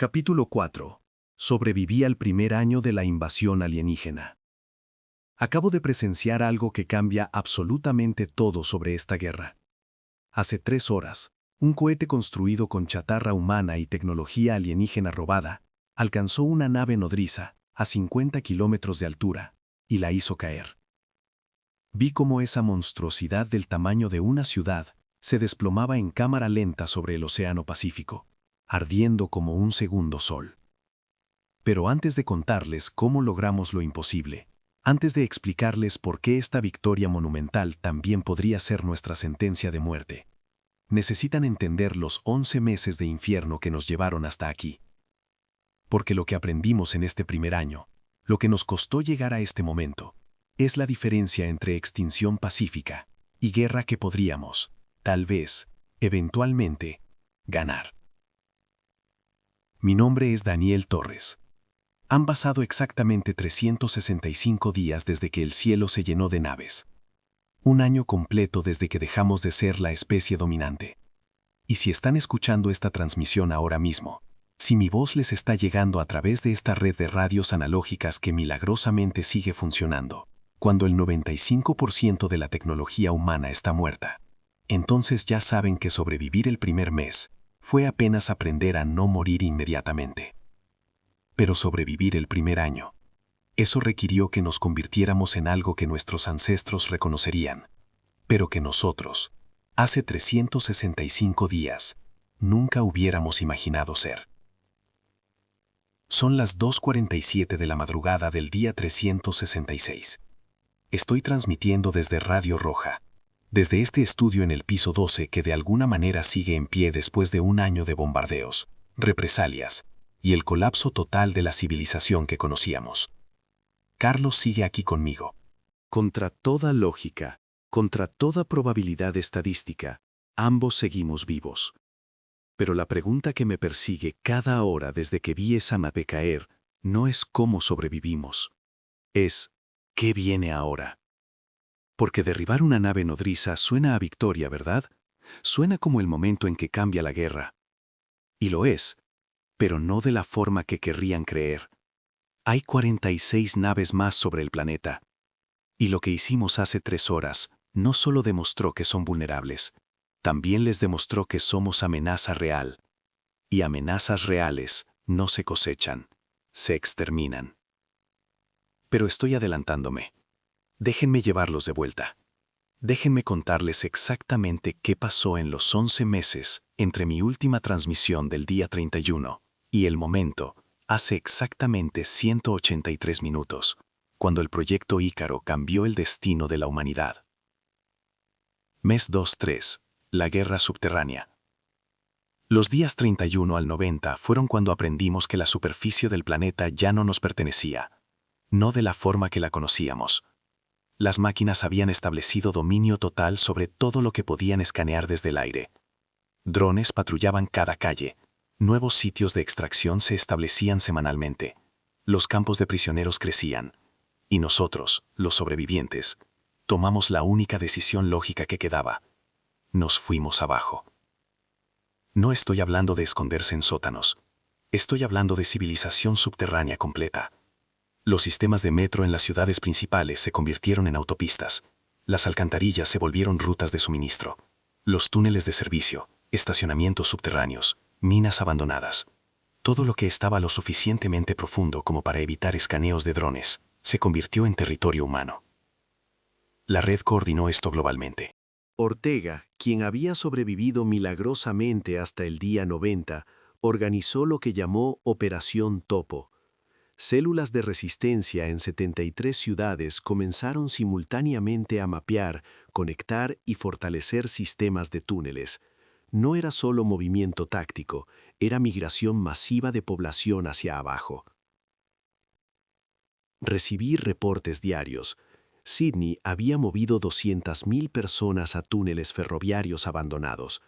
Capítulo 4. Sobreviví al primer año de la invasión alienígena. Acabo de presenciar algo que cambia absolutamente todo sobre esta guerra. Hace 3 horas, un cohete construido con chatarra humana y tecnología alienígena robada alcanzó una nave nodriza a 50 kilómetros de altura y la hizo caer. Vi cómo esa monstruosidad del tamaño de una ciudad se desplomaba en cámara lenta sobre el Océano Pacífico, ardiendo como un segundo sol. Pero antes de contarles cómo logramos lo imposible, antes de explicarles por qué esta victoria monumental también podría ser nuestra sentencia de muerte, necesitan entender los 11 meses de infierno que nos llevaron hasta aquí. Porque lo que aprendimos en este primer año, lo que nos costó llegar a este momento, es la diferencia entre extinción pacífica y guerra que podríamos, tal vez, eventualmente, ganar. Mi nombre es Daniel Torres. Han pasado exactamente 365 días desde que el cielo se llenó de naves. Un año completo desde que dejamos de ser la especie dominante. Y si están escuchando esta transmisión ahora mismo, si mi voz les está llegando a través de esta red de radios analógicas que milagrosamente sigue funcionando, cuando el 95% de la tecnología humana está muerta, entonces ya saben que sobrevivir el primer mes fue apenas aprender a no morir inmediatamente. Pero sobrevivir el primer año, eso requirió que nos convirtiéramos en algo que nuestros ancestros reconocerían, pero que nosotros, hace 365 días, nunca hubiéramos imaginado ser. Son las 2:47 de la madrugada del día 366. Estoy transmitiendo desde Radio Roja, desde este estudio en el piso 12 que de alguna manera sigue en pie después de un año de bombardeos, represalias y el colapso total de la civilización que conocíamos. Carlos sigue aquí conmigo. Contra toda lógica, contra toda probabilidad estadística, ambos seguimos vivos. Pero la pregunta que me persigue cada hora desde que vi esa nave caer no es cómo sobrevivimos. Es, ¿qué viene ahora? Porque derribar una nave nodriza suena a victoria, ¿verdad? Suena como el momento en que cambia la guerra. Y lo es, pero no de la forma que querrían creer. Hay 46 naves más sobre el planeta. Y lo que hicimos hace 3 horas no solo demostró que son vulnerables, también les demostró que somos amenaza real. Y amenazas reales no se cosechan, se exterminan. Pero estoy adelantándome. Déjenme llevarlos de vuelta. Déjenme contarles exactamente qué pasó en los 11 meses entre mi última transmisión del día 31 y el momento, hace exactamente 183 minutos, cuando el proyecto Ícaro cambió el destino de la humanidad. Mes 2-3, la guerra subterránea. Los días 31 al 90 fueron cuando aprendimos que la superficie del planeta ya no nos pertenecía, no de la forma que la conocíamos. Las máquinas habían establecido dominio total sobre todo lo que podían escanear desde el aire. Drones patrullaban cada calle. Nuevos sitios de extracción se establecían semanalmente. Los campos de prisioneros crecían. Y nosotros, los sobrevivientes, tomamos la única decisión lógica que quedaba. Nos fuimos abajo. No estoy hablando de esconderse en sótanos. Estoy hablando de civilización subterránea completa. Los sistemas de metro en las ciudades principales se convirtieron en autopistas. Las alcantarillas se volvieron rutas de suministro. Los túneles de servicio, estacionamientos subterráneos, minas abandonadas. Todo lo que estaba lo suficientemente profundo como para evitar escaneos de drones, se convirtió en territorio humano. La red coordinó esto globalmente. Ortega, quien había sobrevivido milagrosamente hasta el día 90, organizó lo que llamó Operación Topo. Células de resistencia en 73 ciudades comenzaron simultáneamente a mapear, conectar y fortalecer sistemas de túneles. No era solo movimiento táctico, era migración masiva de población hacia abajo. Recibí reportes diarios. Sydney había movido 200.000 personas a túneles ferroviarios abandonados.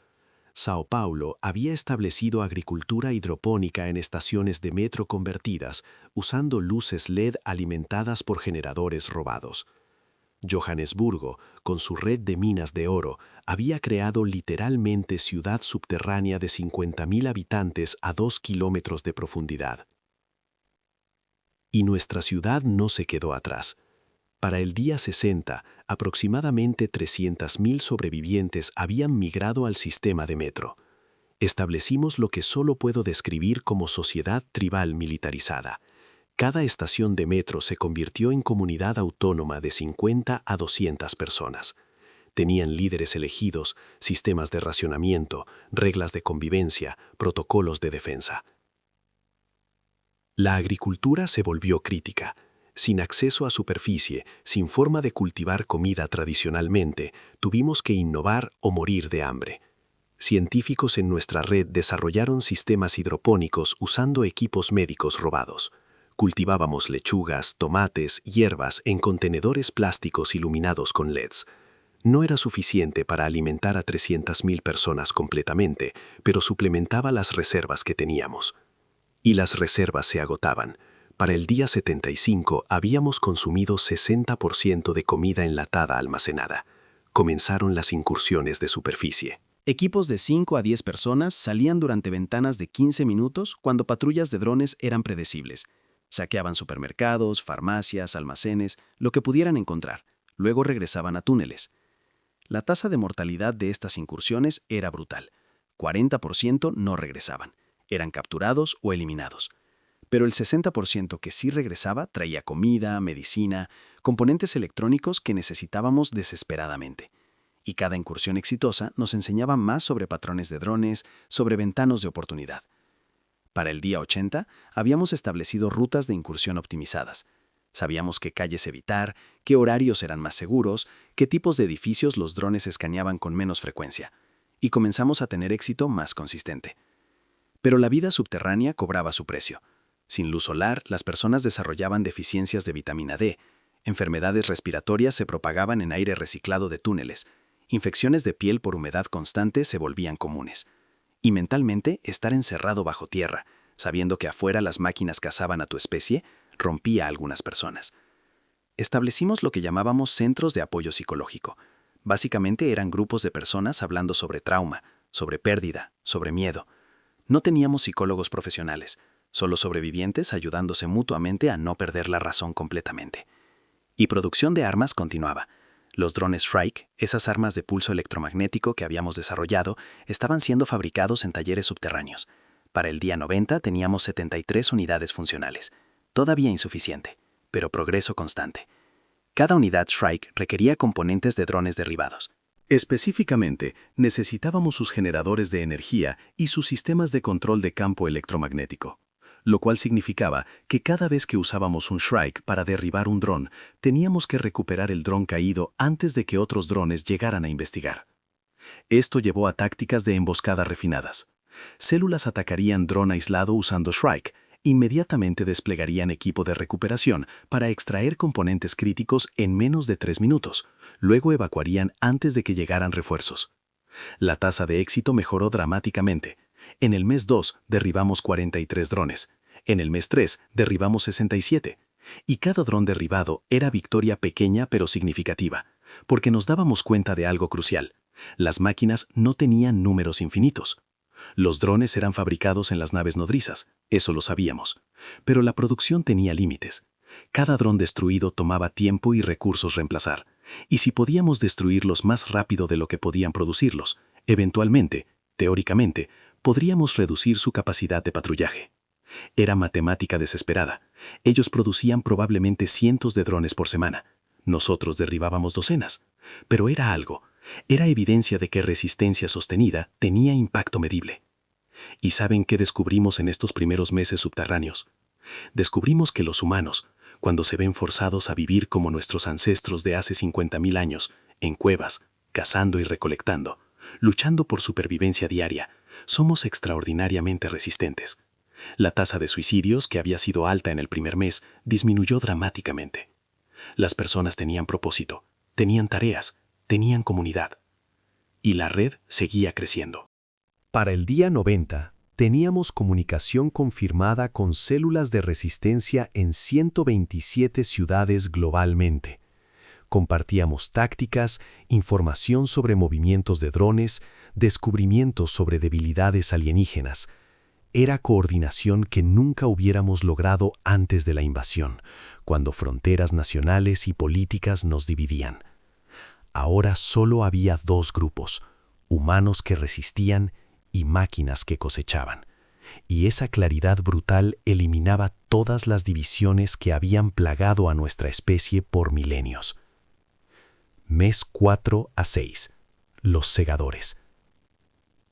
Sao Paulo había establecido agricultura hidropónica en estaciones de metro convertidas, usando luces LED alimentadas por generadores robados. Johannesburgo, con su red de minas de oro, había creado literalmente ciudad subterránea de 50.000 habitantes a 2 kilómetros de profundidad. Y nuestra ciudad no se quedó atrás. Para el día 60, aproximadamente 300.000 sobrevivientes habían migrado al sistema de metro. Establecimos lo que solo puedo describir como sociedad tribal militarizada. Cada estación de metro se convirtió en comunidad autónoma de 50 a 200 personas. Tenían líderes elegidos, sistemas de racionamiento, reglas de convivencia, protocolos de defensa. La agricultura se volvió crítica. Sin acceso a superficie, sin forma de cultivar comida tradicionalmente, tuvimos que innovar o morir de hambre. Científicos en nuestra red desarrollaron sistemas hidropónicos usando equipos médicos robados. Cultivábamos lechugas, tomates, hierbas en contenedores plásticos iluminados con LEDs. No era suficiente para alimentar a 300.000 personas completamente, pero suplementaba las reservas que teníamos. Y las reservas se agotaban. Para el día 75 habíamos consumido 60% de comida enlatada almacenada. Comenzaron las incursiones de superficie. Equipos de 5 a 10 personas salían durante ventanas de 15 minutos cuando patrullas de drones eran predecibles. Saqueaban supermercados, farmacias, almacenes, lo que pudieran encontrar. Luego regresaban a túneles. La tasa de mortalidad de estas incursiones era brutal. 40% no regresaban. Eran capturados o eliminados. Pero el 60% que sí regresaba traía comida, medicina, componentes electrónicos que necesitábamos desesperadamente. Y cada incursión exitosa nos enseñaba más sobre patrones de drones, sobre ventanas de oportunidad. Para el día 80, habíamos establecido rutas de incursión optimizadas. Sabíamos qué calles evitar, qué horarios eran más seguros, qué tipos de edificios los drones escaneaban con menos frecuencia. Y comenzamos a tener éxito más consistente. Pero la vida subterránea cobraba su precio. Sin luz solar, las personas desarrollaban deficiencias de vitamina D, enfermedades respiratorias se propagaban en aire reciclado de túneles, infecciones de piel por humedad constante se volvían comunes. Y mentalmente, estar encerrado bajo tierra, sabiendo que afuera las máquinas cazaban a tu especie, rompía a algunas personas. Establecimos lo que llamábamos centros de apoyo psicológico. Básicamente eran grupos de personas hablando sobre trauma, sobre pérdida, sobre miedo. No teníamos psicólogos profesionales, solo sobrevivientes ayudándose mutuamente a no perder la razón completamente. Y producción de armas continuaba. Los drones Shrike, esas armas de pulso electromagnético que habíamos desarrollado, estaban siendo fabricados en talleres subterráneos. Para el día 90 teníamos 73 unidades funcionales. Todavía insuficiente, pero progreso constante. Cada unidad Shrike requería componentes de drones derribados. Específicamente, necesitábamos sus generadores de energía y sus sistemas de control de campo electromagnético, lo cual significaba que cada vez que usábamos un Shrike para derribar un dron, teníamos que recuperar el dron caído antes de que otros drones llegaran a investigar. Esto llevó a tácticas de emboscada refinadas. Células atacarían dron aislado usando Shrike, inmediatamente desplegarían equipo de recuperación para extraer componentes críticos en menos de 3 minutos, luego evacuarían antes de que llegaran refuerzos. La tasa de éxito mejoró dramáticamente. En el mes 2 derribamos 43 drones, en el mes 3 derribamos 67, y cada dron derribado era victoria pequeña pero significativa, porque nos dábamos cuenta de algo crucial. Las máquinas no tenían números infinitos. Los drones eran fabricados en las naves nodrizas, eso lo sabíamos, pero la producción tenía límites. Cada dron destruido tomaba tiempo y recursos reemplazar, y si podíamos destruirlos más rápido de lo que podían producirlos, eventualmente, teóricamente, podríamos reducir su capacidad de patrullaje. Era matemática desesperada. Ellos producían probablemente cientos de drones por semana. Nosotros derribábamos docenas. Pero era algo. Era evidencia de que resistencia sostenida tenía impacto medible. ¿Y saben qué descubrimos en estos primeros meses subterráneos? Descubrimos que los humanos, cuando se ven forzados a vivir como nuestros ancestros de hace 50.000 años, en cuevas, cazando y recolectando, luchando por supervivencia diaria, somos extraordinariamente resistentes. La tasa de suicidios, que había sido alta en el primer mes, disminuyó dramáticamente. Las personas tenían propósito, tenían tareas, tenían comunidad. Y la red seguía creciendo. Para el día 90, teníamos comunicación confirmada con células de resistencia en 127 ciudades globalmente. Compartíamos tácticas, información sobre movimientos de drones, descubrimientos sobre debilidades alienígenas. Era coordinación que nunca hubiéramos logrado antes de la invasión, cuando fronteras nacionales y políticas nos dividían. Ahora solo había dos grupos, humanos que resistían y máquinas que cosechaban. Y esa claridad brutal eliminaba todas las divisiones que habían plagado a nuestra especie por milenios. Mes 4 a 6. Los segadores.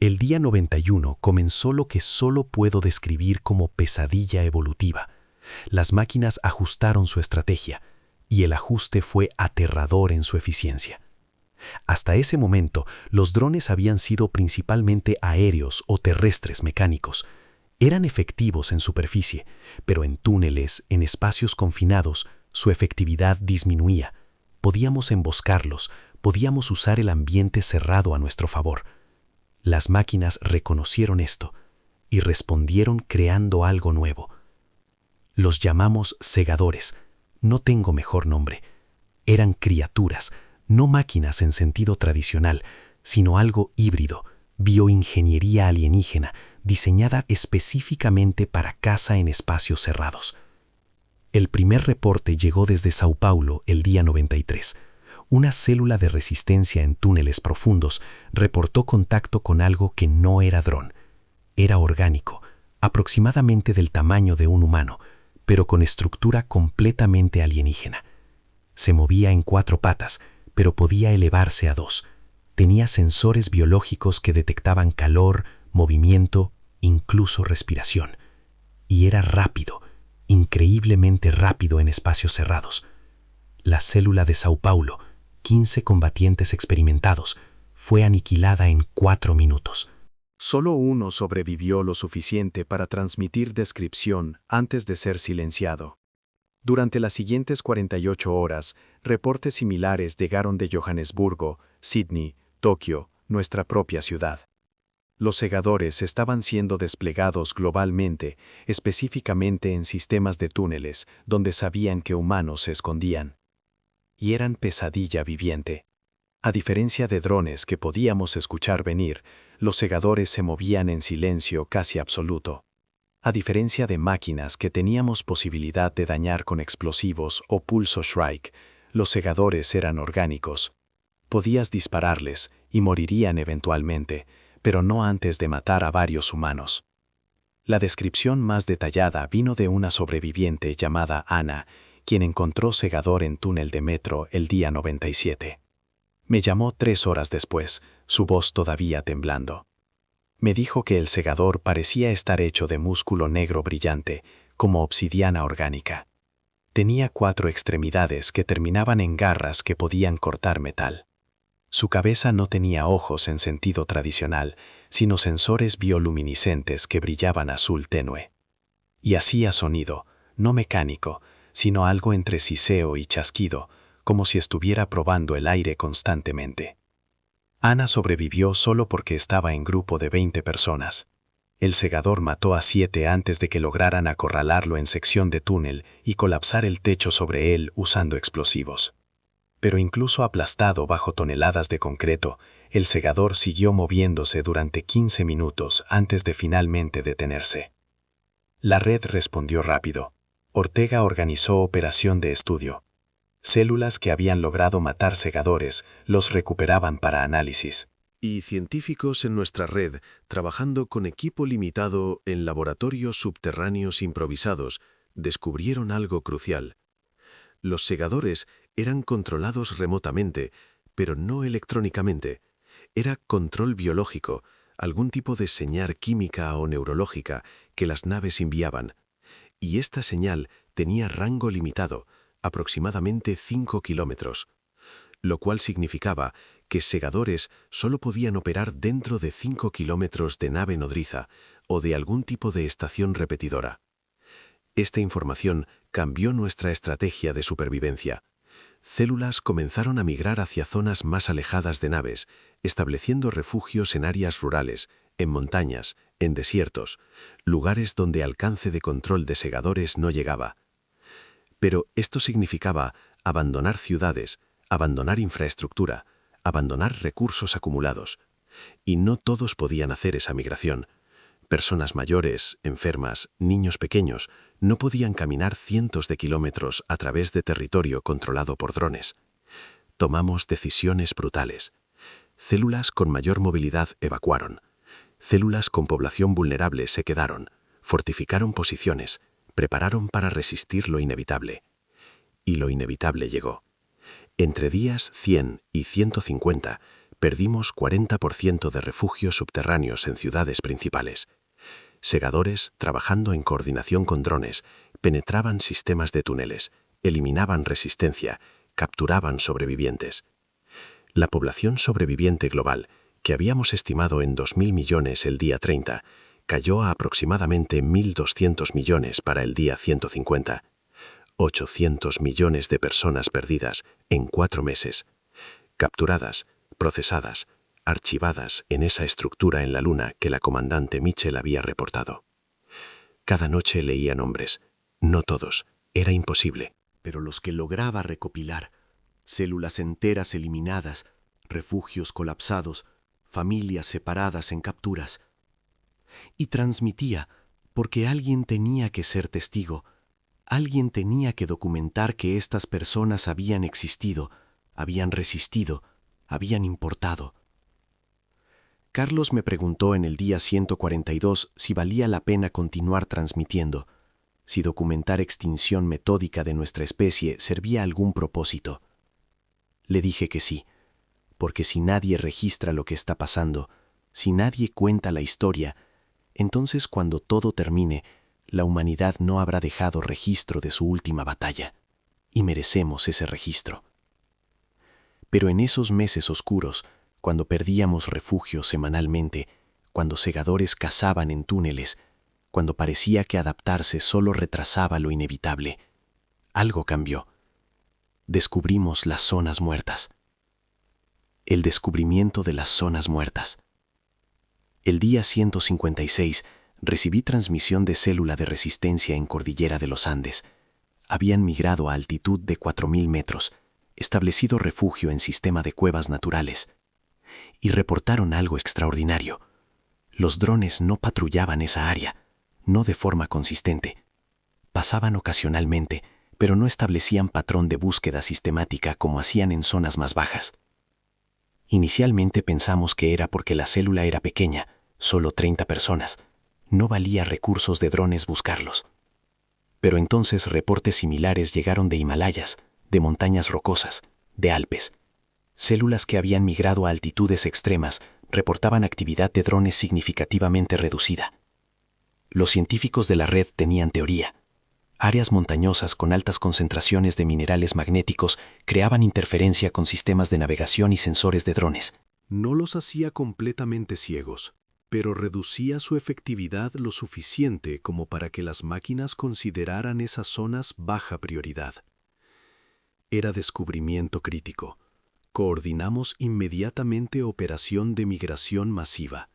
El día 91 comenzó lo que solo puedo describir como pesadilla evolutiva. Las máquinas ajustaron su estrategia, y el ajuste fue aterrador en su eficiencia. Hasta ese momento, los drones habían sido principalmente aéreos o terrestres mecánicos. Eran efectivos en superficie, pero en túneles, en espacios confinados, su efectividad disminuía. Podíamos emboscarlos, podíamos usar el ambiente cerrado a nuestro favor. Las máquinas reconocieron esto y respondieron creando algo nuevo. Los llamamos segadores. No tengo mejor nombre. Eran criaturas, no máquinas en sentido tradicional, sino algo híbrido, bioingeniería alienígena, diseñada específicamente para caza en espacios cerrados. El primer reporte llegó desde Sao Paulo el día 93. Una célula de resistencia en túneles profundos reportó contacto con algo que no era dron. Era orgánico, aproximadamente del tamaño de un humano, pero con estructura completamente alienígena. Se movía en 4 patas, pero podía elevarse a 2. Tenía sensores biológicos que detectaban calor, movimiento, incluso respiración. Y era rápido, increíblemente rápido en espacios cerrados. La célula de Sao Paulo, 15 combatientes experimentados, fue aniquilada en 4 minutos. Solo uno sobrevivió lo suficiente para transmitir descripción antes de ser silenciado. Durante las siguientes 48 horas, reportes similares llegaron de Johannesburgo, Sydney, Tokio, nuestra propia ciudad. Los segadores estaban siendo desplegados globalmente, específicamente en sistemas de túneles, donde sabían que humanos se escondían. Y eran pesadilla viviente. A diferencia de drones que podíamos escuchar venir, los segadores se movían en silencio casi absoluto. A diferencia de máquinas que teníamos posibilidad de dañar con explosivos o pulso Shrike, los segadores eran orgánicos. Podías dispararles y morirían eventualmente, pero no antes de matar a varios humanos. La descripción más detallada vino de una sobreviviente llamada Ana, quien encontró segador en túnel de metro el día 97. Me llamó 3 horas después, su voz todavía temblando. Me dijo que el segador parecía estar hecho de músculo negro brillante, como obsidiana orgánica. Tenía 4 extremidades que terminaban en garras que podían cortar metal. Su cabeza no tenía ojos en sentido tradicional, sino sensores bioluminiscentes que brillaban azul tenue. Y hacía sonido, no mecánico, sino algo entre siseo y chasquido, como si estuviera probando el aire constantemente. Ana sobrevivió solo porque estaba en grupo de 20 personas. El segador mató a 7 antes de que lograran acorralarlo en sección de túnel y colapsar el techo sobre él usando explosivos. Pero incluso aplastado bajo toneladas de concreto, el segador siguió moviéndose durante 15 minutos antes de finalmente detenerse. La red respondió rápido. Ortega organizó operación de estudio. Células que habían logrado matar segadores los recuperaban para análisis. Y científicos en nuestra red, trabajando con equipo limitado en laboratorios subterráneos improvisados, descubrieron algo crucial. Los segadores eran controlados remotamente, pero no electrónicamente. Era control biológico, algún tipo de señal química o neurológica que las naves enviaban. Y esta señal tenía rango limitado, aproximadamente 5 kilómetros, lo cual significaba que segadores solo podían operar dentro de 5 kilómetros de nave nodriza o de algún tipo de estación repetidora. Esta información cambió nuestra estrategia de supervivencia. Células comenzaron a migrar hacia zonas más alejadas de naves, estableciendo refugios en áreas rurales, en montañas, en desiertos, lugares donde alcance de control de segadores no llegaba. Pero esto significaba abandonar ciudades, abandonar infraestructura, abandonar recursos acumulados. Y no todos podían hacer esa migración. Personas mayores, enfermas, niños pequeños no podían caminar cientos de kilómetros a través de territorio controlado por drones. Tomamos decisiones brutales. Células con mayor movilidad evacuaron. Células con población vulnerable se quedaron, fortificaron posiciones, prepararon para resistir lo inevitable. Y lo inevitable llegó. Entre días 100 y 150, perdimos 40% de refugios subterráneos en ciudades principales. Segadores, trabajando en coordinación con drones, penetraban sistemas de túneles, eliminaban resistencia, capturaban sobrevivientes. La población sobreviviente global, que habíamos estimado en 2.000 millones el día 30, cayó a aproximadamente 1.200 millones para el día 150. 800 millones de personas perdidas en 4 meses, capturadas, procesadas, archivadas en esa estructura en la Luna que la comandante Mitchell había reportado. Cada noche leía nombres. No todos. Era imposible. Pero los que lograba recopilar, células enteras eliminadas, refugios colapsados, familias separadas en capturas. Y transmitía, porque alguien tenía que ser testigo, alguien tenía que documentar que estas personas habían existido, habían resistido, habían importado. Carlos me preguntó en el día 142 si valía la pena continuar transmitiendo, si documentar extinción metódica de nuestra especie servía a algún propósito. Le dije que sí, porque si nadie registra lo que está pasando, si nadie cuenta la historia, entonces cuando todo termine, la humanidad no habrá dejado registro de su última batalla, y merecemos ese registro. Pero en esos meses oscuros, cuando perdíamos refugio semanalmente, cuando segadores cazaban en túneles, cuando parecía que adaptarse solo retrasaba lo inevitable, algo cambió. Descubrimos las zonas muertas. El descubrimiento de las zonas muertas. El día 156 recibí transmisión de célula de resistencia en Cordillera de los Andes. Habían migrado a altitud de 4.000 metros, establecido refugio en sistema de cuevas naturales. Y reportaron algo extraordinario. Los drones no patrullaban esa área, no de forma consistente. Pasaban ocasionalmente, pero no establecían patrón de búsqueda sistemática como hacían en zonas más bajas. Inicialmente pensamos que era porque la célula era pequeña, solo 30 personas. No valía recursos de drones buscarlos. Pero entonces reportes similares llegaron de Himalayas, de montañas rocosas, de Alpes. Células que habían migrado a altitudes extremas reportaban actividad de drones significativamente reducida. Los científicos de la red tenían teoría. Áreas montañosas con altas concentraciones de minerales magnéticos creaban interferencia con sistemas de navegación y sensores de drones. No los hacía completamente ciegos, pero reducía su efectividad lo suficiente como para que las máquinas consideraran esas zonas baja prioridad. Era descubrimiento crítico. Coordinamos inmediatamente operación de migración masiva.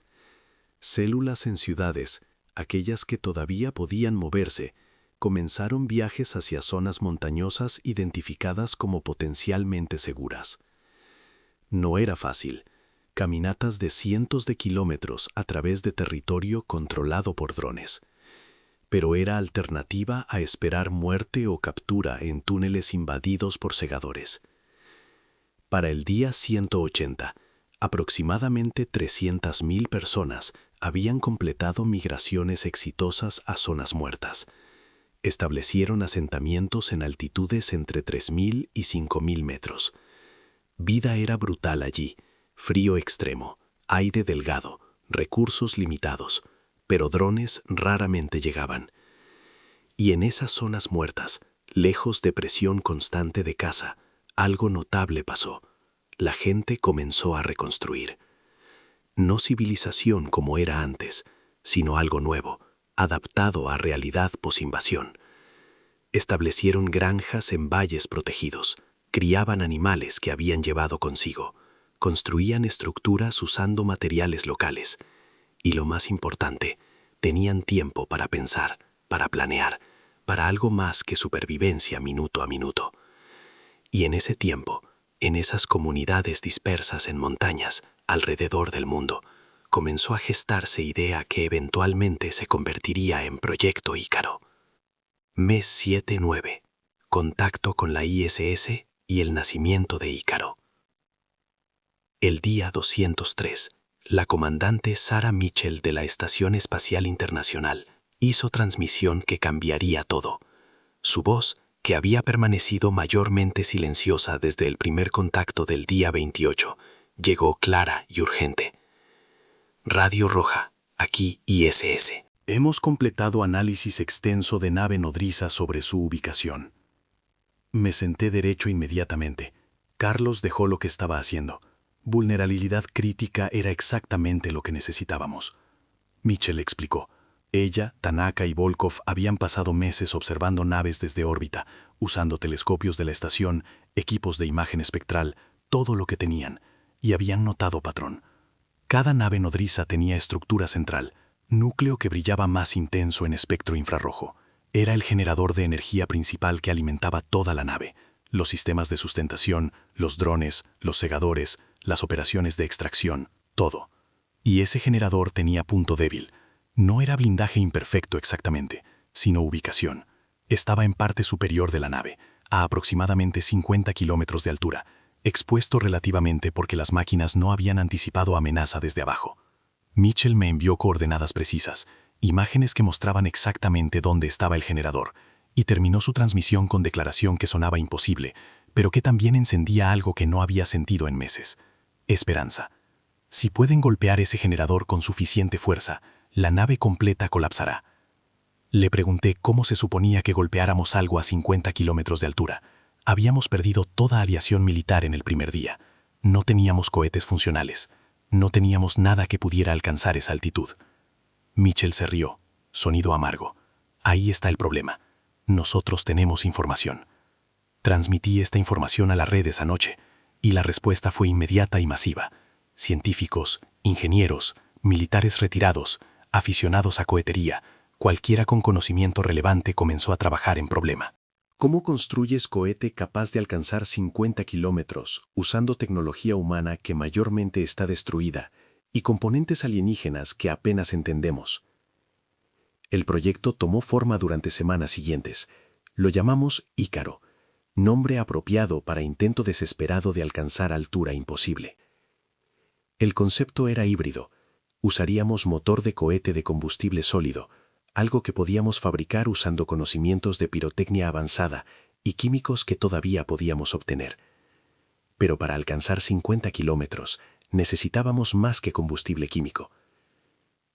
Células en ciudades, aquellas que todavía podían moverse, comenzaron viajes hacia zonas montañosas identificadas como potencialmente seguras. No era fácil. Caminatas de cientos de kilómetros a través de territorio controlado por drones. Pero era alternativa a esperar muerte o captura en túneles invadidos por segadores. Para el día 180, aproximadamente 300.000 personas habían completado migraciones exitosas a zonas muertas. Establecieron asentamientos en altitudes entre 3.000 y 5.000 metros. Vida era brutal allí. Frío extremo, aire delgado, recursos limitados, pero drones raramente llegaban. Y en esas zonas muertas, lejos de presión constante de caza, algo notable pasó. La gente comenzó a reconstruir. No civilización como era antes, sino algo nuevo, adaptado a realidad posinvasión. Establecieron granjas en valles protegidos, criaban animales que habían llevado consigo, construían estructuras usando materiales locales y, lo más importante, tenían tiempo para pensar, para planear, para algo más que supervivencia minuto a minuto. Y en ese tiempo, en esas comunidades dispersas en montañas alrededor del mundo, comenzó a gestarse idea que eventualmente se convertiría en Proyecto Ícaro. Mes 7-9. Contacto con la ISS y el nacimiento de Ícaro. El día 203, la comandante Sarah Mitchell de la Estación Espacial Internacional hizo transmisión que cambiaría todo. Su voz, que había permanecido mayormente silenciosa desde el primer contacto del día 28, llegó clara y urgente. Radio Roja, aquí ISS. Hemos completado análisis extenso de nave nodriza sobre su ubicación. Me senté derecho inmediatamente. Carlos dejó lo que estaba haciendo. Vulnerabilidad crítica era exactamente lo que necesitábamos. Mitchell explicó. Ella, Tanaka y Volkov habían pasado meses observando naves desde órbita, usando telescopios de la estación, equipos de imagen espectral, todo lo que tenían, y habían notado patrón. Cada nave nodriza tenía estructura central, núcleo que brillaba más intenso en espectro infrarrojo. Era el generador de energía principal que alimentaba toda la nave, los sistemas de sustentación, los drones, los segadores, las operaciones de extracción, todo. Y ese generador tenía punto débil. No era blindaje imperfecto exactamente, sino ubicación. Estaba en parte superior de la nave, a aproximadamente 50 kilómetros de altura, expuesto relativamente porque las máquinas no habían anticipado amenaza desde abajo. Mitchell me envió coordenadas precisas, imágenes que mostraban exactamente dónde estaba el generador, y terminó su transmisión con declaración que sonaba imposible, pero que también encendía algo que no había sentido en meses. Esperanza. Si pueden golpear ese generador con suficiente fuerza, la nave completa colapsará. Le pregunté cómo se suponía que golpeáramos algo a 50 kilómetros de altura. Habíamos perdido toda aviación militar en el primer día. No teníamos cohetes funcionales. No teníamos nada que pudiera alcanzar esa altitud. Mitchell se rió, sonido amargo. Ahí está el problema. Nosotros tenemos información. Transmití esta información a la red esa noche, y la respuesta fue inmediata y masiva. Científicos, ingenieros, militares retirados, aficionados a cohetería, cualquiera con conocimiento relevante comenzó a trabajar en problema. ¿Cómo construyes cohete capaz de alcanzar 50 kilómetros usando tecnología humana que mayormente está destruida y componentes alienígenas que apenas entendemos? El proyecto tomó forma durante semanas siguientes. Lo llamamos Ícaro, nombre apropiado para intento desesperado de alcanzar altura imposible. El concepto era híbrido. Usaríamos motor de cohete de combustible sólido, algo que podíamos fabricar usando conocimientos de pirotecnia avanzada y químicos que todavía podíamos obtener. Pero para alcanzar 50 kilómetros necesitábamos más que combustible químico.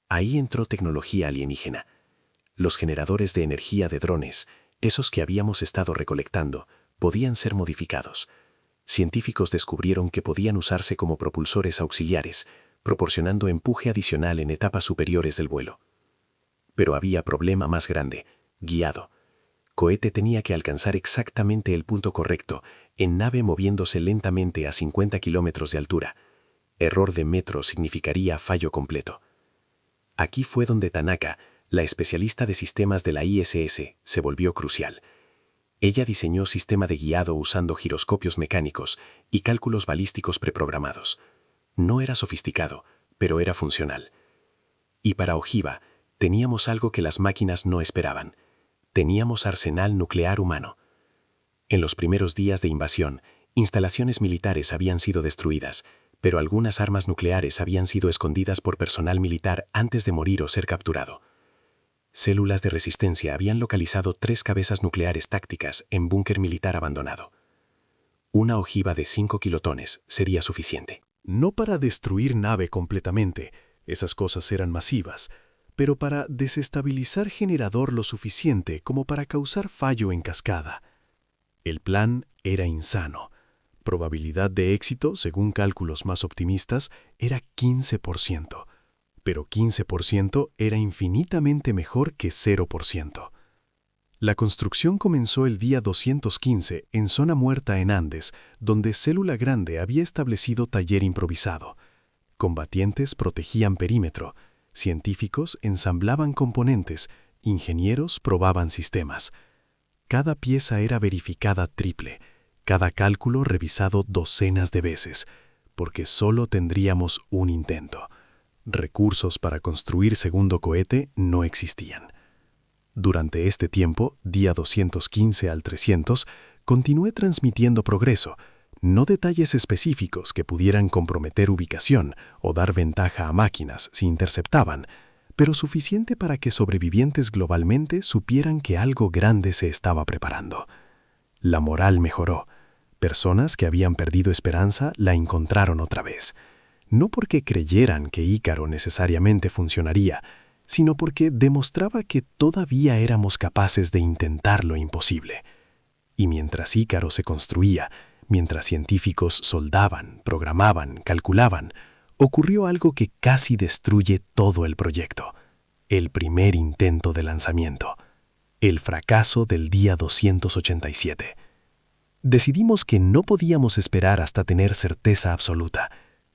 Ahí entró tecnología alienígena. Los generadores de energía de drones, esos que habíamos estado recolectando, podían ser modificados. Científicos descubrieron que podían usarse como propulsores auxiliares, proporcionando empuje adicional en etapas superiores del vuelo. Pero había problema más grande: guiado. Cohete tenía que alcanzar exactamente el punto correcto, en nave moviéndose lentamente a 50 kilómetros de altura. Error de metro significaría fallo completo. Aquí fue donde Tanaka, la especialista de sistemas de la ISS, se volvió crucial. Ella diseñó sistema de guiado usando giroscopios mecánicos y cálculos balísticos preprogramados. No era sofisticado, pero era funcional. Y para Ojiva, teníamos algo que las máquinas no esperaban. Teníamos arsenal nuclear humano. En los primeros días de invasión, instalaciones militares habían sido destruidas, pero algunas armas nucleares habían sido escondidas por personal militar antes de morir o ser capturado. Células de resistencia habían localizado 3 cabezas nucleares tácticas en búnker militar abandonado. Una ojiva de 5 kilotones sería suficiente. No para destruir nave completamente, esas cosas eran masivas, pero para desestabilizar generador lo suficiente como para causar fallo en cascada. El plan era insano. Probabilidad de éxito, según cálculos más optimistas, era 15%. Pero 15% era infinitamente mejor que 0%. La construcción comenzó el día 215 en Zona Muerta en Andes, donde Célula Grande había establecido taller improvisado. Combatientes protegían perímetro, científicos ensamblaban componentes, ingenieros probaban sistemas. Cada pieza era verificada triple, cada cálculo revisado docenas de veces, porque solo tendríamos un intento. Recursos para construir segundo cohete no existían. Durante este tiempo, día 215 al 300, continué transmitiendo progreso, no detalles específicos que pudieran comprometer ubicación o dar ventaja a máquinas si interceptaban, pero suficiente para que sobrevivientes globalmente supieran que algo grande se estaba preparando. La moral mejoró. Personas que habían perdido esperanza la encontraron otra vez. No porque creyeran que Ícaro necesariamente funcionaría, sino porque demostraba que todavía éramos capaces de intentar lo imposible. Y mientras Ícaro se construía, mientras científicos soldaban, programaban, calculaban, ocurrió algo que casi destruye todo el proyecto. El primer intento de lanzamiento. El fracaso del día 287. Decidimos que no podíamos esperar hasta tener certeza absoluta.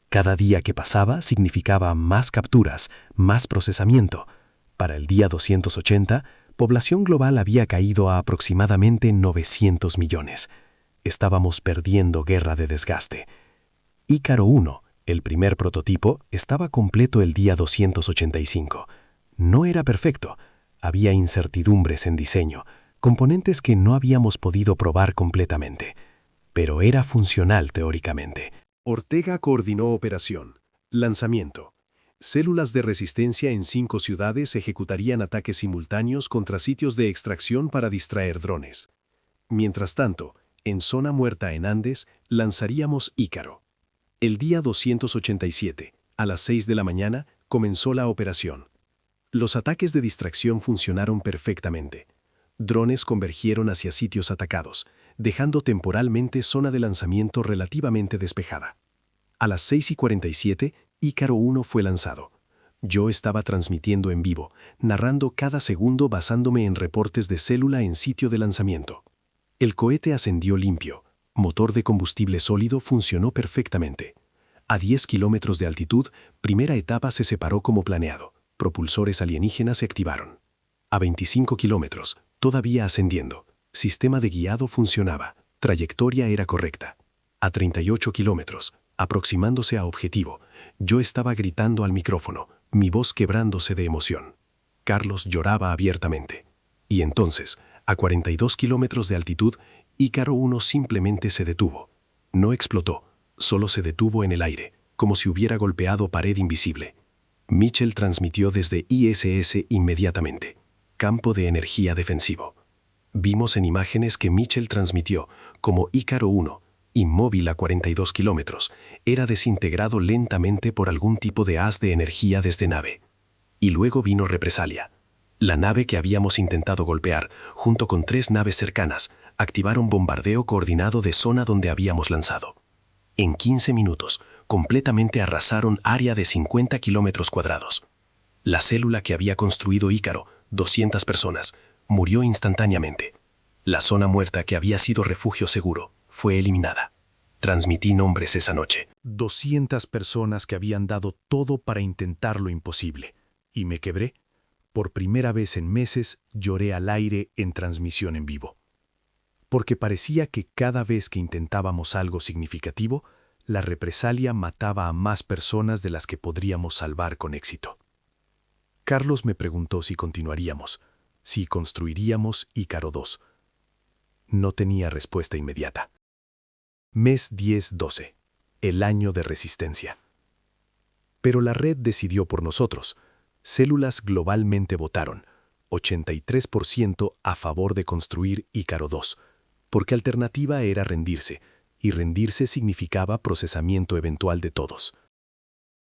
Cada día que pasaba significaba más capturas, más procesamiento. Para el día 280, población global había caído a aproximadamente 900 millones. Estábamos perdiendo guerra de desgaste. Ícaro 1, el primer prototipo, estaba completo el día 285. No era perfecto. Había incertidumbres en diseño, componentes que no habíamos podido probar completamente. Pero era funcional teóricamente. Ortega coordinó operación. Lanzamiento. Células de resistencia en 5 ciudades ejecutarían ataques simultáneos contra sitios de extracción para distraer drones. Mientras tanto, en zona muerta en Andes, lanzaríamos Ícaro. El día 287, a las 6 de la mañana, comenzó la operación. Los ataques de distracción funcionaron perfectamente. Drones convergieron hacia sitios atacados, dejando temporalmente zona de lanzamiento relativamente despejada. A las 6:47, Ícaro 1 fue lanzado. Yo estaba transmitiendo en vivo, narrando cada segundo basándome en reportes de célula en sitio de lanzamiento. El cohete ascendió limpio. Motor de combustible sólido funcionó perfectamente. A 10 kilómetros de altitud, primera etapa se separó como planeado. Propulsores alienígenas se activaron. A 25 kilómetros, todavía ascendiendo. Sistema de guiado funcionaba. Trayectoria era correcta. A 38 kilómetros, aproximándose a objetivo, yo estaba gritando al micrófono, mi voz quebrándose de emoción. Carlos lloraba abiertamente. Y entonces, a 42 kilómetros de altitud, Ícaro 1 simplemente se detuvo. No explotó, solo se detuvo en el aire, como si hubiera golpeado pared invisible. Mitchell transmitió desde ISS inmediatamente. Campo de energía defensivo. Vimos en imágenes que Mitchell transmitió como Ícaro 1, inmóvil a 42 kilómetros, era desintegrado lentamente por algún tipo de haz de energía desde nave. Y luego vino represalia. La nave que habíamos intentado golpear, junto con 3 naves cercanas, activaron bombardeo coordinado de zona donde habíamos lanzado. En 15 minutos, completamente arrasaron área de 50 kilómetros cuadrados. La célula que había construido Ícaro, 200 personas, murió instantáneamente. La zona muerta que había sido refugio seguro fue eliminada. Transmití nombres esa noche. 200 personas que habían dado todo para intentar lo imposible. Y me quebré. Por primera vez en meses lloré al aire en transmisión en vivo. Porque parecía que cada vez que intentábamos algo significativo, la represalia mataba a más personas de las que podríamos salvar con éxito. Carlos me preguntó si continuaríamos, si construiríamos Ícaro 2. No tenía respuesta inmediata. Mes 10-12, el año de resistencia. Pero la red decidió por nosotros. Células globalmente votaron, 83% a favor de construir Ícaro 2, porque alternativa era rendirse, y rendirse significaba procesamiento eventual de todos.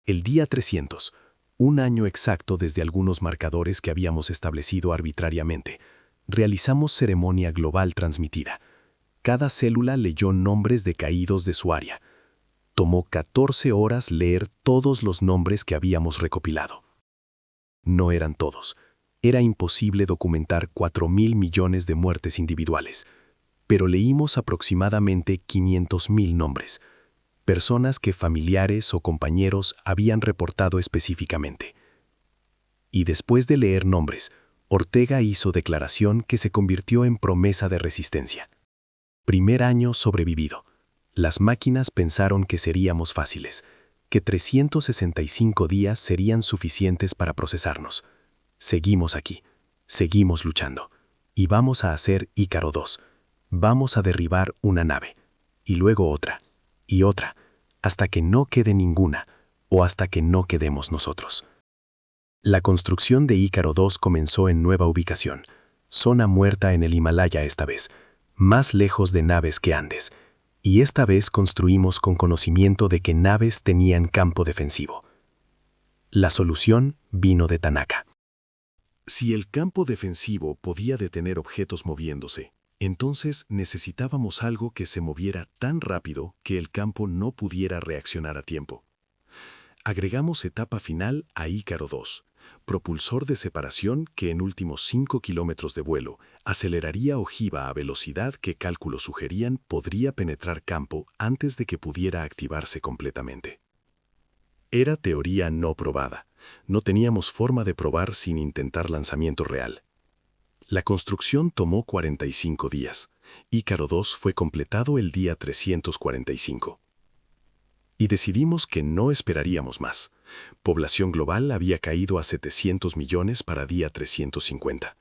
El día 300, un año exacto desde algunos marcadores que habíamos establecido arbitrariamente, realizamos ceremonia global transmitida. Cada célula leyó nombres de caídos de su área. Tomó 14 horas leer todos los nombres que habíamos recopilado. No eran todos. Era imposible documentar 4.000 millones de muertes individuales, pero leímos aproximadamente 500.000 nombres, personas que familiares o compañeros habían reportado específicamente. Y después de leer nombres, Ortega hizo declaración que se convirtió en promesa de resistencia. Primer año sobrevivido. Las máquinas pensaron que seríamos fáciles, que 365 días serían suficientes para procesarnos. Seguimos aquí, seguimos luchando, y vamos a hacer Ícaro 2. Vamos a derribar una nave, y luego otra, y otra, hasta que no quede ninguna, o hasta que no quedemos nosotros. La construcción de Ícaro 2 comenzó en nueva ubicación, zona muerta en el Himalaya esta vez, más lejos de naves que Andes, y esta vez construimos con conocimiento de que naves tenían campo defensivo. La solución vino de Tanaka. Si el campo defensivo podía detener objetos moviéndose, entonces necesitábamos algo que se moviera tan rápido que el campo no pudiera reaccionar a tiempo. Agregamos etapa final a Ícaro 2, propulsor de separación que en últimos 5 kilómetros de vuelo aceleraría ojiva a velocidad que cálculos sugerían podría penetrar campo antes de que pudiera activarse completamente. Era teoría no probada. No teníamos forma de probar sin intentar lanzamiento real. La construcción tomó 45 días. Ícaro 2 fue completado el día 345. Y decidimos que no esperaríamos más. Población global había caído a 700 millones para día 350.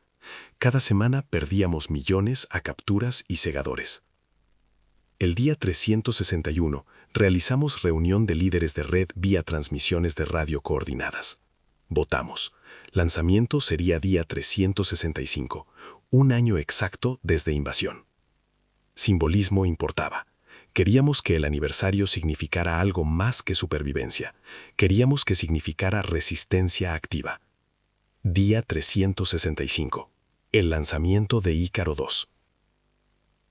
Cada semana perdíamos millones a capturas y segadores. El día 361 realizamos reunión de líderes de red vía transmisiones de radio coordinadas. Votamos. Lanzamiento sería día 365, un año exacto desde invasión. Simbolismo importaba. Queríamos que el aniversario significara algo más que supervivencia. Queríamos que significara resistencia activa. Día 365. El lanzamiento de Ícaro 2.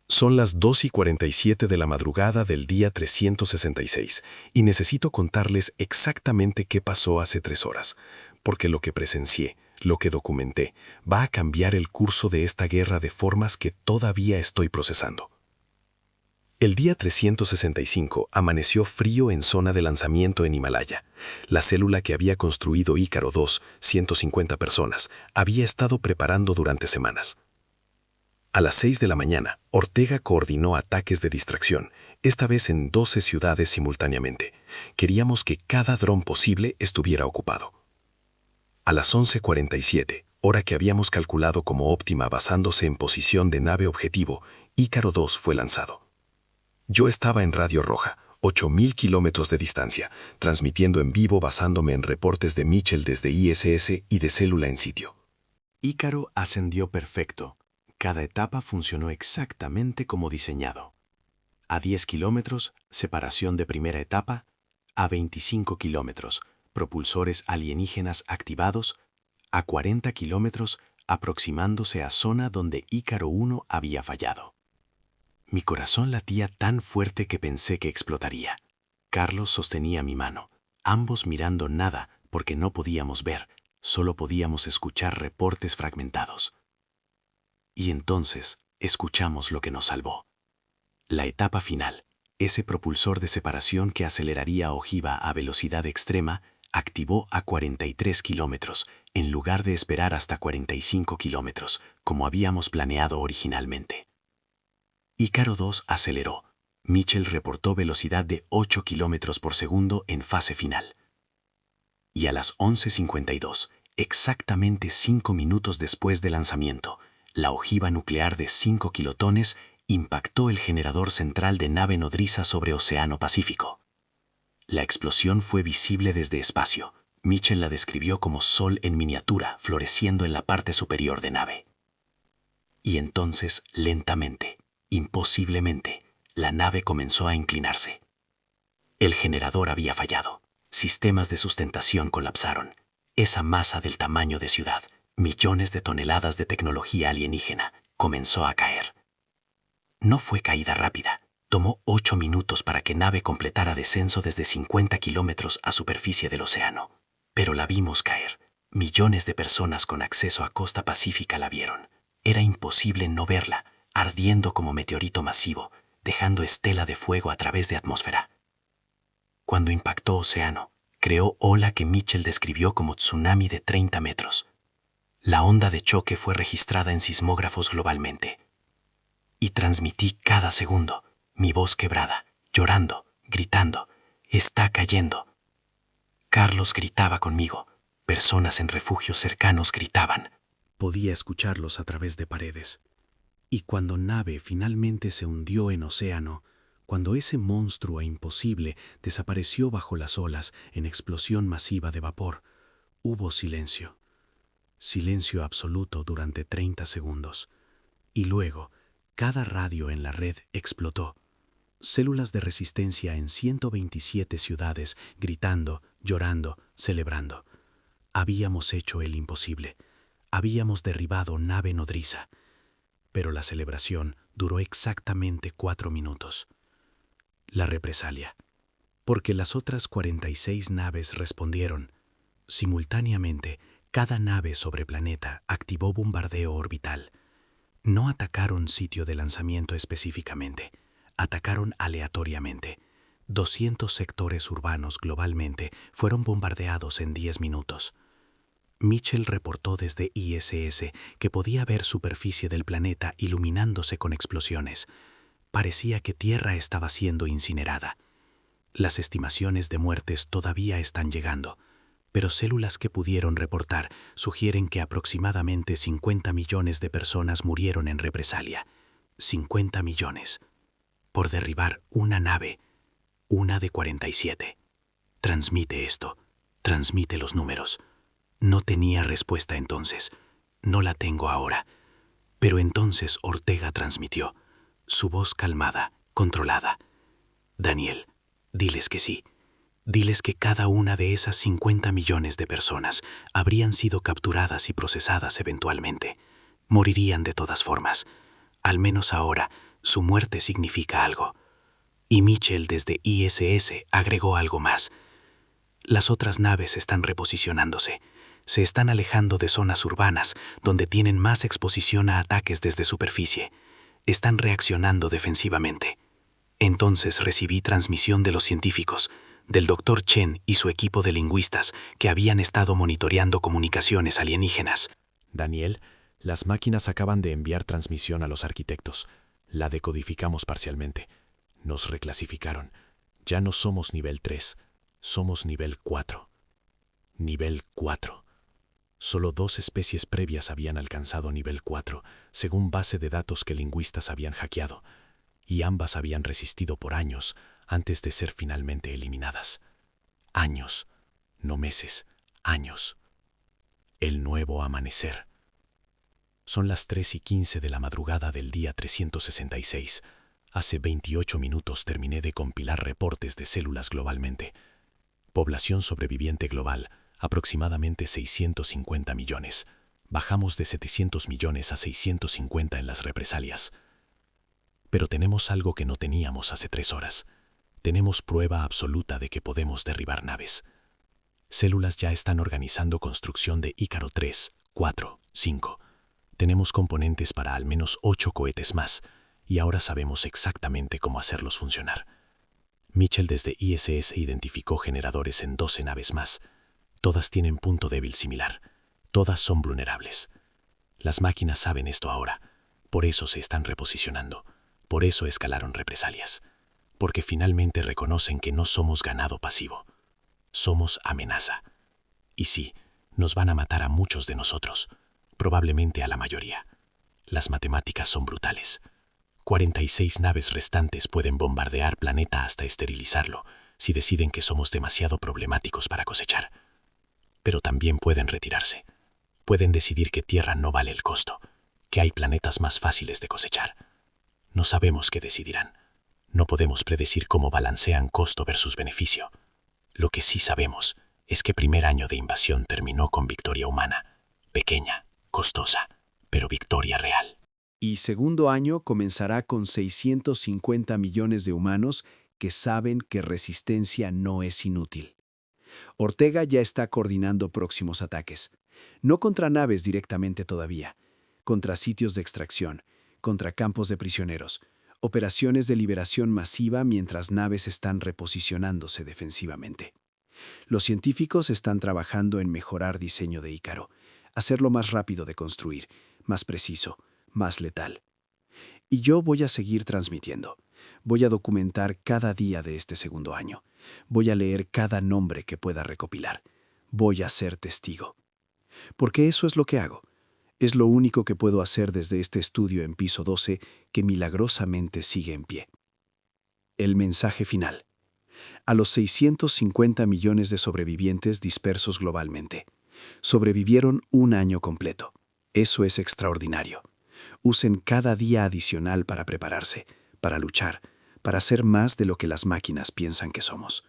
Son las 2:47 de la madrugada del día 366 y necesito contarles exactamente qué pasó hace 3 horas, porque lo que presencié, lo que documenté, va a cambiar el curso de esta guerra de formas que todavía estoy procesando. El día 365 amaneció frío en zona de lanzamiento en Himalaya. La célula que había construido Ícaro 2, 150 personas, había estado preparando durante semanas. A las 6 de la mañana, Ortega coordinó ataques de distracción, esta vez en 12 ciudades simultáneamente. Queríamos que cada dron posible estuviera ocupado. A las 11:47, hora que habíamos calculado como óptima basándose en posición de nave objetivo, Ícaro 2 fue lanzado. Yo estaba en Radio Roja, 8.000 kilómetros de distancia, transmitiendo en vivo basándome en reportes de Mitchell desde ISS y de célula en sitio. Ícaro ascendió perfecto. Cada etapa funcionó exactamente como diseñado. A 10 kilómetros, separación de primera etapa. A 25 kilómetros, propulsores alienígenas activados. A 40 kilómetros, aproximándose a zona donde Ícaro 1 había fallado. Mi corazón latía tan fuerte que pensé que explotaría. Carlos sostenía mi mano, ambos mirando nada porque no podíamos ver, solo podíamos escuchar reportes fragmentados. Y entonces escuchamos lo que nos salvó. La etapa final, ese propulsor de separación que aceleraría ojiva a velocidad extrema, activó a 43 kilómetros, en lugar de esperar hasta 45 kilómetros, como habíamos planeado originalmente. Ícaro 2 aceleró. Mitchell reportó velocidad de 8 kilómetros por segundo en fase final. Y a las 11:52, exactamente 5 minutos después del lanzamiento, la ojiva nuclear de 5 kilotones impactó el generador central de nave nodriza sobre Océano Pacífico. La explosión fue visible desde espacio. Mitchell la describió como sol en miniatura floreciendo en la parte superior de nave. Y entonces, lentamente, imposiblemente, la nave comenzó a inclinarse. El generador había fallado. Sistemas de sustentación colapsaron. Esa masa del tamaño de ciudad, millones de toneladas de tecnología alienígena, comenzó a caer. No fue caída rápida. Tomó 8 minutos para que nave completara descenso desde 50 kilómetros a superficie del océano. Pero la vimos caer. Millones de personas con acceso a costa pacífica la vieron. Era imposible no verla, ardiendo como meteorito masivo, dejando estela de fuego a través de atmósfera. Cuando impactó océano, creó ola que Mitchell describió como tsunami de 30 metros. La onda de choque fue registrada en sismógrafos globalmente. y transmití cada segundo, mi voz quebrada, llorando, gritando, está cayendo. Carlos gritaba conmigo, personas en refugios cercanos gritaban. Podía escucharlos a través de paredes. Y cuando nave finalmente se hundió en océano, cuando ese monstruo imposible desapareció bajo las olas en explosión masiva de vapor, hubo silencio. Silencio absoluto durante 30 segundos. Y luego, cada radio en la red explotó. Células de resistencia en 127 ciudades gritando, llorando, celebrando. Habíamos hecho el imposible. Habíamos derribado nave nodriza. Pero la celebración duró exactamente 4 minutos. La represalia. Porque las otras 46 naves respondieron. Simultáneamente, cada nave sobre planeta activó bombardeo orbital. No atacaron sitio de lanzamiento específicamente. Atacaron aleatoriamente. 200 sectores urbanos globalmente fueron bombardeados en 10 minutos. Mitchell reportó desde ISS que podía ver superficie del planeta iluminándose con explosiones. Parecía que Tierra estaba siendo incinerada. Las estimaciones de muertes todavía están llegando, pero células que pudieron reportar sugieren que aproximadamente 50 millones de personas murieron en represalia. 50 millones. Por derribar una nave, una de 47. Transmite esto, transmite los números. No tenía respuesta entonces, no la tengo ahora. Pero entonces Ortega transmitió, su voz calmada, controlada. Daniel, diles que sí. Diles que cada una de esas 50 millones de personas habrían sido capturadas y procesadas eventualmente. Morirían de todas formas. Al menos ahora, su muerte significa algo. Y Mitchell desde ISS agregó algo más. Las otras naves están reposicionándose. Se están alejando de zonas urbanas donde tienen más exposición a ataques desde superficie. Están reaccionando defensivamente. Entonces recibí transmisión de los científicos, del Dr. Chen y su equipo de lingüistas que habían estado monitoreando comunicaciones alienígenas. Daniel, las máquinas acaban de enviar transmisión a los arquitectos. La decodificamos parcialmente. Nos reclasificaron. Ya no somos nivel 3, somos nivel 4. Nivel 4. Solo 2 especies previas habían alcanzado nivel 4, según base de datos que lingüistas habían hackeado, y ambas habían resistido por años antes de ser finalmente eliminadas. Años, no meses, años. El nuevo amanecer. Son las 3:15 de la madrugada del día 366. Hace 28 minutos terminé de compilar reportes de células globalmente. Población sobreviviente global, aproximadamente 650 millones. Bajamos de 700 millones a 650 en las represalias. Pero tenemos algo que no teníamos hace 3 horas. Tenemos prueba absoluta de que podemos derribar naves. Células ya están organizando construcción de Ícaro 3, 4, 5. Tenemos componentes para al menos 8 cohetes más, y ahora sabemos exactamente cómo hacerlos funcionar. Mitchell desde ISS identificó generadores en 12 naves más. Todas tienen punto débil similar. Todas son vulnerables. Las máquinas saben esto ahora. Por eso se están reposicionando. Por eso escalaron represalias. Porque finalmente reconocen que no somos ganado pasivo. Somos amenaza. Y sí, nos van a matar a muchos de nosotros. Probablemente a la mayoría. Las matemáticas son brutales. 46 naves restantes pueden bombardear planeta hasta esterilizarlo si deciden que somos demasiado problemáticos para cosechar. Pero también pueden retirarse. Pueden decidir que Tierra no vale el costo, que hay planetas más fáciles de cosechar. No sabemos qué decidirán. No podemos predecir cómo balancean costo versus beneficio. Lo que sí sabemos es que primer año de invasión terminó con victoria humana. Pequeña, costosa, pero victoria real. Y segundo año comenzará con 650 millones de humanos que saben que resistencia no es inútil. Ortega ya está coordinando próximos ataques. No contra naves directamente todavía, contra sitios de extracción, contra campos de prisioneros, operaciones de liberación masiva mientras naves están reposicionándose defensivamente. Los científicos están trabajando en mejorar diseño de Ícaro, hacerlo más rápido de construir, más preciso, más letal. Y yo voy a seguir transmitiendo. Voy a documentar cada día de este segundo año. Voy a leer cada nombre que pueda recopilar. Voy a ser testigo. Porque eso es lo que hago. Es lo único que puedo hacer desde este estudio en piso 12 que milagrosamente sigue en pie. El mensaje final. A los 650 millones de sobrevivientes dispersos globalmente. Sobrevivieron un año completo. Eso es extraordinario. Usen cada día adicional para prepararse, para luchar, para ser más de lo que las máquinas piensan que somos.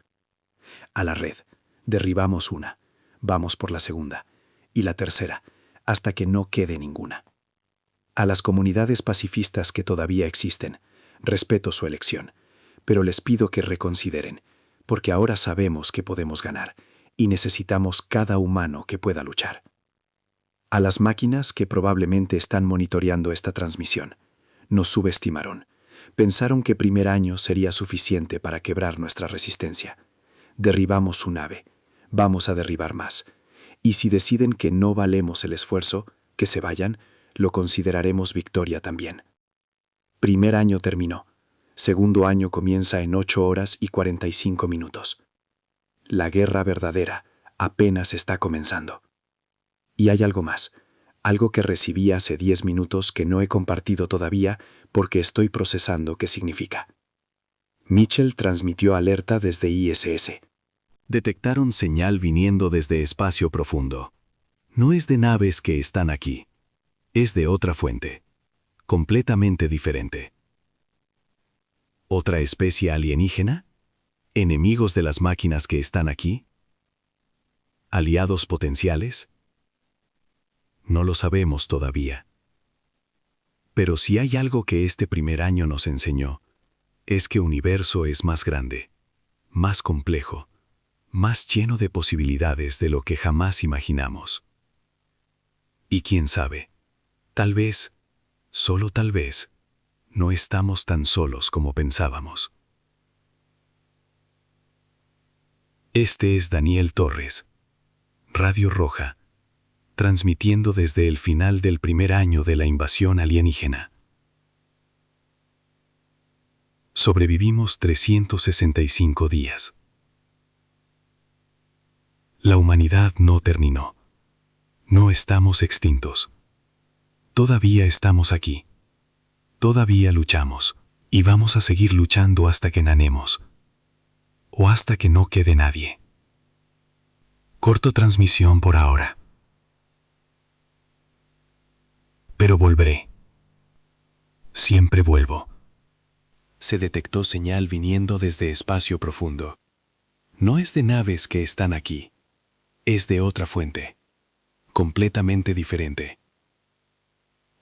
A la red. Derribamos una. Vamos por la segunda. Y la tercera, hasta que no quede ninguna. A las comunidades pacifistas que todavía existen, respeto su elección, pero les pido que reconsideren, porque ahora sabemos que podemos ganar y necesitamos cada humano que pueda luchar. A las máquinas que probablemente están monitoreando esta transmisión, nos subestimaron. Pensaron que primer año sería suficiente para quebrar nuestra resistencia. Derribamos su nave. Vamos a derribar más. Y si deciden que no valemos el esfuerzo, que se vayan, lo consideraremos victoria también. Primer año terminó. Segundo año comienza en 8 horas y 45 minutos. La guerra verdadera apenas está comenzando. Y hay algo más, algo que recibí hace 10 minutos que no he compartido todavía porque estoy procesando qué significa. Mitchell transmitió alerta desde ISS. Detectaron señal viniendo desde espacio profundo. No es de naves que están aquí. Es de otra fuente. Completamente diferente. ¿Otra especie alienígena? ¿Enemigos de las máquinas que están aquí? ¿Aliados potenciales? No lo sabemos todavía. Pero si hay algo que este primer año nos enseñó, es que el universo es más grande, más complejo, más lleno de posibilidades de lo que jamás imaginamos. Y quién sabe, tal vez, solo tal vez, no estamos tan solos como pensábamos. Este es Daniel Torres, Radio Roja, transmitiendo desde el final del primer año de la invasión alienígena. Sobrevivimos 365 días. La humanidad no terminó. No estamos extintos. Todavía estamos aquí. Todavía luchamos, y vamos a seguir luchando hasta que nanemos. O hasta que no quede nadie. Corto transmisión por ahora. Pero volveré. Siempre vuelvo. Se detectó señal viniendo desde espacio profundo. No es de naves que están aquí. Es de otra fuente. Completamente diferente.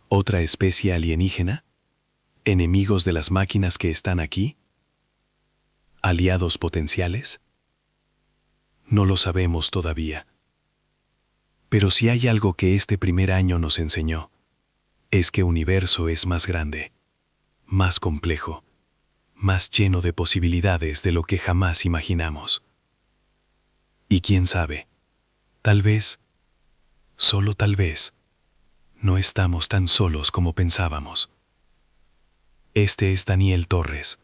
¿Otra especie alienígena? ¿Enemigos de las máquinas que están aquí? ¿Aliados potenciales? No lo sabemos todavía. Pero si hay algo que este primer año nos enseñó, es que el universo es más grande, más complejo, más lleno de posibilidades de lo que jamás imaginamos. Y quién sabe, tal vez, solo tal vez, no estamos tan solos como pensábamos. Este es Daniel Torres,